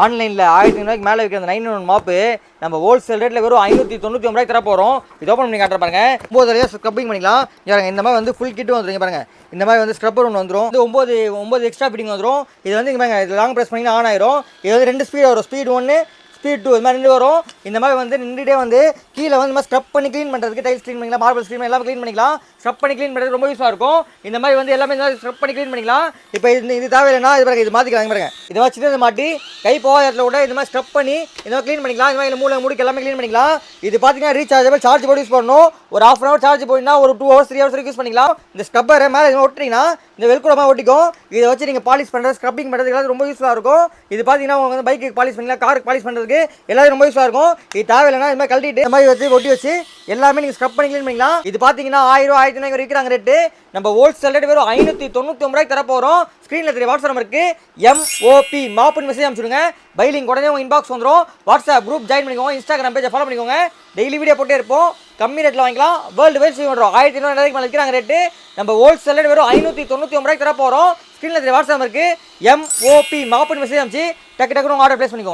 ஆன்லைனில் 1500 மேலே விற்கிற அந்த 9 மாப்பு நம்ம ஹோல்சேல் ரேட்டில் வெறும் 599 தர போகிறோம். இது ஓப்பன் பண்ணி காட்டுற பாருங்க. 9 ஸ்க்ரப்பிங் பண்ணிக்கலாம். இந்த மாதிரி வந்து ஃபுல் கிட்டும் வந்துருங்க பாருங்க. இந்த மாதிரி வந்து ஸ்க்ரப்பர் ஒன்று வந்துடும். இது 9 எக்ஸ்ட்ரா ஃபிட்டிங் வந்துடும். இது வந்து இங்கே பாருங்க, இது லாங் ப்ரெஸ் பண்ணிங்கன்னா ஆன் ஆயிரும். இது வந்து 2 ஸ்பீட் வரும். ஸ்பீட் 1 ஸ்பீட் 2 இது மாதிரி 2 வரும். இந்த மாதிரி வந்து நின்றுட்டே வந்து கீழே வந்து இந்த மாதிரி ஸ்க்ரப் பண்ணி க்ளீன் பண்ணுறதுக்கு டைல்ஸ் க்ளீன் பண்ணிக்கலாம், மார்பிள்ஸ் க்ளீன் எல்லாமே க்ளீன் பண்ணிக்கலாம். ஸ்க்ரப் பண்ணி க்ளீன் பண்ணுறது ரொம்ப யூஸாக இருக்கும். இந்த மாதிரி வந்து எல்லாமே இந்த மாதிரி ஸ்க்ரப் பண்ணி க்ளீன் பண்ணிக்கலாம். இப்போ இது தேவையில்லைன்னா இது பாருங்க, இது மாற்றிக்கலாம் பாருங்க. இதை வச்சு சின்னது மாட்டி கை போகாத இடத்துல கூட இந்த மாதிரி ஸ்க்ரப் பண்ணி இந்த மாதிரி க்ளீன் பண்ணிக்கலாம். இந்த மாதிரி மூளைக்கு எல்லாமே க்ளீன் பண்ணிக்கலாம். இது பார்த்தீங்கன்னா ரீசார்ஜபிள், சார்ஜ் போட்டு யூஸ் பண்ணணும். ஒரு ½ hour சார்ஜ் போயின்னா ஒரு 2 hours 3 hours வரைக்கும் யூஸ் பண்ணிக்கலாம். இந்த ஸ்க்ரப்பரை மேலே இது ஒட்டிங்கன்னா இந்த வெல்க்ரோமா ஒட்டிக்கும். இதை வச்சு நீங்கள் பாலிஷ் பண்ணுறது, ஸ்க்ரப்பிங் பண்ணுறதுக்கு ரொம்ப யூஸ்ஃபுல்லாக இருக்கும். இது பார்த்தீங்கன்னா உங்கள் வந்து பைக்கு பாலிஷ் பண்ணிக்கலாம், காருக்கு பாலிஷ் பண்ணுறதுக்கு எல்லாரும் ரொம்ப யூஸ்ஃபுல்லாக இருக்கும். இது தேவையில்லைன்னா இது மாதிரி கழட்டிட்டு இந்த மாதிரி வச்சு ஒட்டி வச்சு எல்லாமே நீங்கள் ஸ்க்ரப் பண்ணி க்ளீன் பண்ணிக்கலாம். இது பார்த்தீங்கன்னா 1000 1500 விற்கிறாங்க ரேட்டு. நம்ம ஹோல்சேல் ரேட் வெறும் 599 தர போகிறோம். ஸ்க்ரீனில் தெரிய வாட்ஸ்அப் நம்பருக்கு MOP மாப்புன்னு மெசேஜ் அனுப்பிச்சுடுங்க. பைலிங் உடனே உங்கள் இன்பாக்ஸ் வந்துடும். வாட்ஸ்அப் குரூப் ஜாயின் பண்ணிக்கோங்க, இன்ஸ்டாகிராம் பேஜை ஃபாலோ பண்ணிக்கோங்க. டெய்லி வீடியோ போட்டே இருப்போம். கம்மி ரேட்டில் வாங்கிக்கலாம். வேர்ல்டு வைட் சேவ் பண்ணுறோம். 1500 மேலே விற்கிறாங்க ரேட்டு. நம்ம ஹோல்சேல் ரேட் வெறும் 599 தர போகிறோம். ஸ்க்ரீனில் தெரிய வாட்ஸ்அப் நம்பருக்கு MOP மாப்புன்னு மெசேஜ் அனுப்பிச்சு டக்கு உங்கள் ஆர்டர் ப்ளேஸ் பண்ணிக்கோங்க.